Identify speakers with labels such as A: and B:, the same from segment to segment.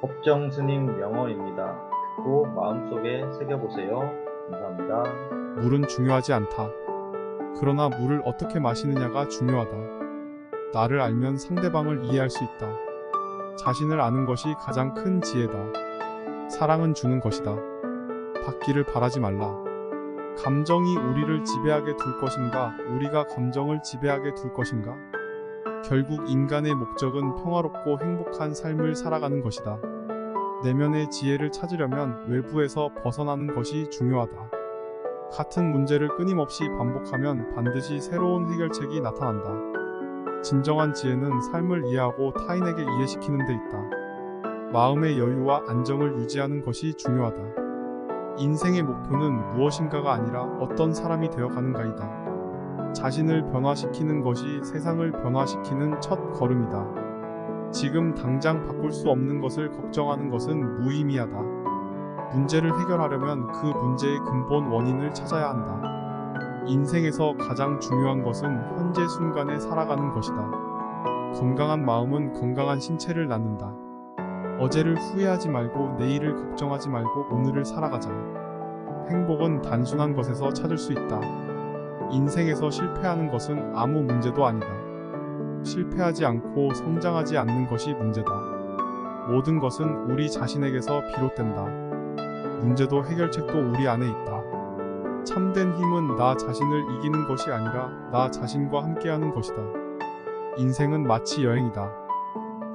A: 법정 스님 명언입니다. 듣고 마음속에 새겨보세요. 감사합니다.
B: 물은 중요하지 않다. 그러나 물을 어떻게 마시느냐가 중요하다. 나를 알면 상대방을 이해할 수 있다. 자신을 아는 것이 가장 큰 지혜다. 사랑은 주는 것이다. 받기를 바라지 말라. 감정이 우리를 지배하게 둘 것인가, 우리가 감정을 지배하게 둘 것인가? 결국 인간의 목적은 평화롭고 행복한 삶을 살아가는 것이다. 내면의 지혜를 찾으려면 외부에서 벗어나는 것이 중요하다. 같은 문제를 끊임없이 반복하면 반드시 새로운 해결책이 나타난다. 진정한 지혜는 삶을 이해하고 타인에게 이해시키는 데 있다. 마음의 여유와 안정을 유지하는 것이 중요하다. 인생의 목표는 무엇인가가 아니라 어떤 사람이 되어가는가이다. 자신을 변화시키는 것이 세상을 변화시키는 첫 걸음이다. 지금 당장 바꿀 수 없는 것을 걱정하는 것은 무의미하다. 문제를 해결하려면 그 문제의 근본 원인을 찾아야 한다. 인생에서 가장 중요한 것은 현재 순간에 살아가는 것이다. 건강한 마음은 건강한 신체를 낳는다. 어제를 후회하지 말고 내일을 걱정하지 말고 오늘을 살아가자. 행복은 단순한 것에서 찾을 수 있다. 인생에서 실패하는 것은 아무 문제도 아니다. 실패하지 않고 성장하지 않는 것이 문제다. 모든 것은 우리 자신에게서 비롯된다. 문제도 해결책도 우리 안에 있다. 참된 힘은 나 자신을 이기는 것이 아니라 나 자신과 함께하는 것이다. 인생은 마치 여행이다.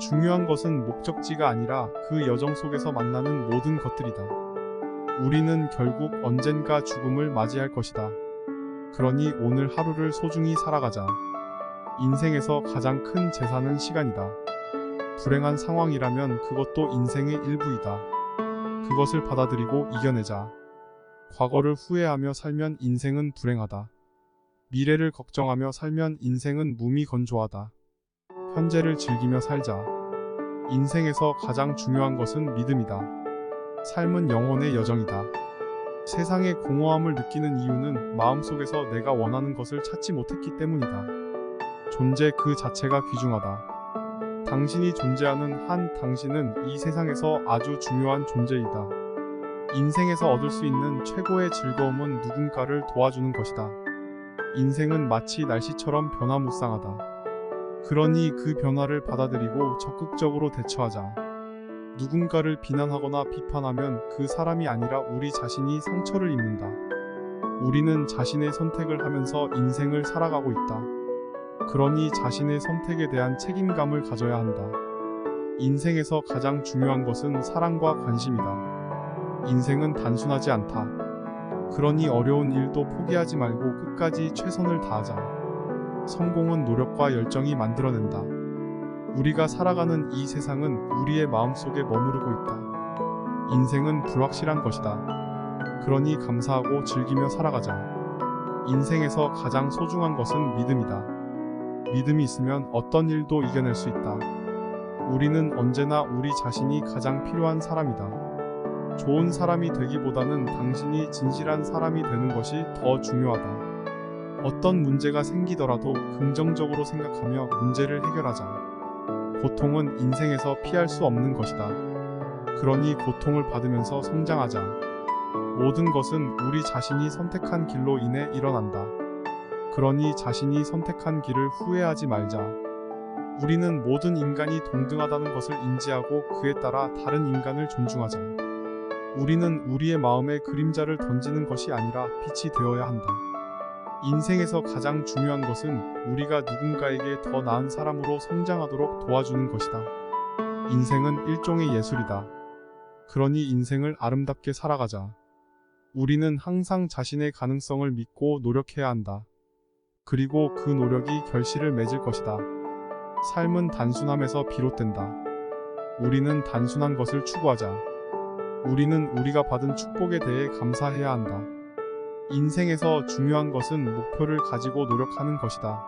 B: 중요한 것은 목적지가 아니라 그 여정 속에서 만나는 모든 것들이다. 우리는 결국 언젠가 죽음을 맞이할 것이다. 그러니 오늘 하루를 소중히 살아가자. 인생에서 가장 큰 재산은 시간이다. 불행한 상황이라면 그것도 인생의 일부이다. 그것을 받아들이고 이겨내자. 과거를 후회하며 살면 인생은 불행하다. 미래를 걱정하며 살면 인생은 무미건조하다. 현재를 즐기며 살자. 인생에서 가장 중요한 것은 믿음이다. 삶은 영혼의 여정이다. 세상의 공허함을 느끼는 이유는 마음속에서 내가 원하는 것을 찾지 못했기 때문이다. 존재 그 자체가 귀중하다. 당신이 존재하는 한 당신은 이 세상에서 아주 중요한 존재이다. 인생에서 얻을 수 있는 최고의 즐거움은 누군가를 도와주는 것이다. 인생은 마치 날씨처럼 변화무쌍하다. 그러니 그 변화를 받아들이고 적극적으로 대처하자. 누군가를 비난하거나 비판하면 그 사람이 아니라 우리 자신이 상처를 입는다. 우리는 자신의 선택을 하면서 인생을 살아가고 있다. 그러니 자신의 선택에 대한 책임감을 가져야 한다. 인생에서 가장 중요한 것은 사랑과 관심이다. 인생은 단순하지 않다. 그러니 어려운 일도 포기하지 말고 끝까지 최선을 다하자. 성공은 노력과 열정이 만들어낸다. 우리가 살아가는 이 세상은 우리의 마음속에 머무르고 있다. 인생은 불확실한 것이다. 그러니 감사하고 즐기며 살아가자. 인생에서 가장 소중한 것은 믿음이다. 믿음이 있으면 어떤 일도 이겨낼 수 있다. 우리는 언제나 우리 자신이 가장 필요한 사람이다. 좋은 사람이 되기보다는 당신이 진실한 사람이 되는 것이 더 중요하다. 어떤 문제가 생기더라도 긍정적으로 생각하며 문제를 해결하자. 고통은 인생에서 피할 수 없는 것이다. 그러니 고통을 받으면서 성장하자. 모든 것은 우리 자신이 선택한 길로 인해 일어난다. 그러니 자신이 선택한 길을 후회하지 말자. 우리는 모든 인간이 동등하다는 것을 인지하고 그에 따라 다른 인간을 존중하자. 우리는 우리의 마음에 그림자를 던지는 것이 아니라 빛이 되어야 한다. 인생에서 가장 중요한 것은 우리가 누군가에게 더 나은 사람으로 성장하도록 도와주는 것이다. 인생은 일종의 예술이다. 그러니 인생을 아름답게 살아가자. 우리는 항상 자신의 가능성을 믿고 노력해야 한다. 그리고 그 노력이 결실을 맺을 것이다. 삶은 단순함에서 비롯된다. 우리는 단순한 것을 추구하자. 우리는 우리가 받은 축복에 대해 감사해야 한다. 인생에서 중요한 것은 목표를 가지고 노력하는 것이다.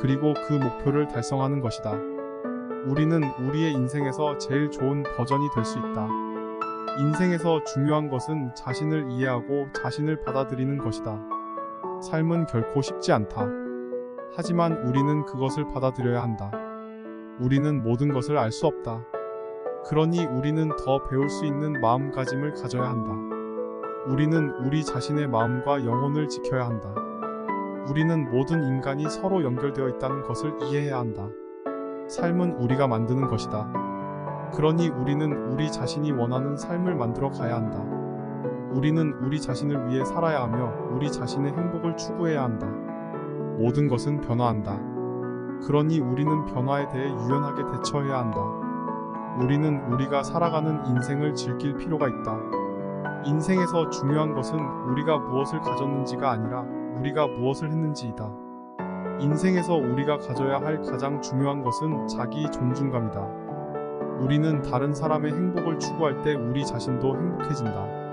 B: 그리고 그 목표를 달성하는 것이다. 우리는 우리의 인생에서 제일 좋은 버전이 될 수 있다. 인생에서 중요한 것은 자신을 이해하고 자신을 받아들이는 것이다. 삶은 결코 쉽지 않다. 하지만 우리는 그것을 받아들여야 한다. 우리는 모든 것을 알 수 없다. 그러니 우리는 더 배울 수 있는 마음가짐을 가져야 한다. 우리는 우리 자신의 마음과 영혼을 지켜야 한다. 우리는 모든 인간이 서로 연결되어 있다는 것을 이해해야 한다. 삶은 우리가 만드는 것이다. 그러니 우리는 우리 자신이 원하는 삶을 만들어 가야 한다. 우리는 우리 자신을 위해 살아야 하며 우리 자신의 행복을 추구해야 한다. 모든 것은 변화한다. 그러니 우리는 변화에 대해 유연하게 대처해야 한다. 우리는 우리가 살아가는 인생을 즐길 필요가 있다. 인생에서 중요한 것은 우리가 무엇을 가졌는지가 아니라 우리가 무엇을 했는지이다. 인생에서 우리가 가져야 할 가장 중요한 것은 자기 존중감이다. 우리는 다른 사람의 행복을 추구할 때 우리 자신도 행복해진다.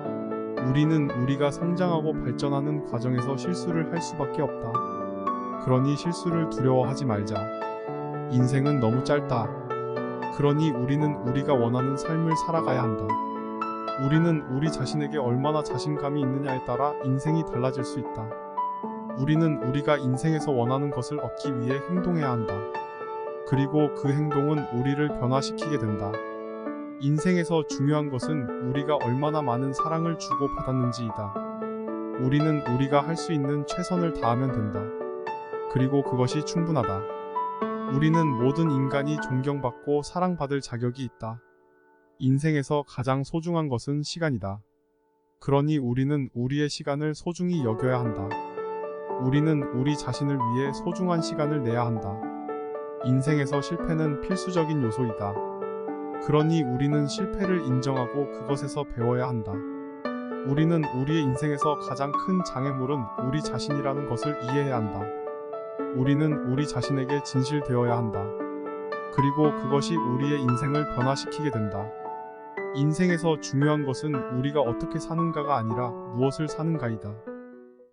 B: 우리는 우리가 성장하고 발전하는 과정에서 실수를 할 수밖에 없다. 그러니 실수를 두려워하지 말자. 인생은 너무 짧다. 그러니 우리는 우리가 원하는 삶을 살아가야 한다. 우리는 우리 자신에게 얼마나 자신감이 있느냐에 따라 인생이 달라질 수 있다. 우리는 우리가 인생에서 원하는 것을 얻기 위해 행동해야 한다. 그리고 그 행동은 우리를 변화시키게 된다. 인생에서 중요한 것은 우리가 얼마나 많은 사랑을 주고 받았는지이다. 우리는 우리가 할 수 있는 최선을 다하면 된다. 그리고 그것이 충분하다. 우리는 모든 인간이 존경받고 사랑받을 자격이 있다. 인생에서 가장 소중한 것은 시간이다. 그러니 우리는 우리의 시간을 소중히 여겨야 한다. 우리는 우리 자신을 위해 소중한 시간을 내야 한다. 인생에서 실패는 필수적인 요소이다. 그러니 우리는 실패를 인정하고 그것에서 배워야 한다. 우리는 우리의 인생에서 가장 큰 장애물은 우리 자신이라는 것을 이해해야 한다. 우리는 우리 자신에게 진실되어야 한다. 그리고 그것이 우리의 인생을 변화시키게 된다. 인생에서 중요한 것은 우리가 어떻게 사는가가 아니라 무엇을 사는가이다.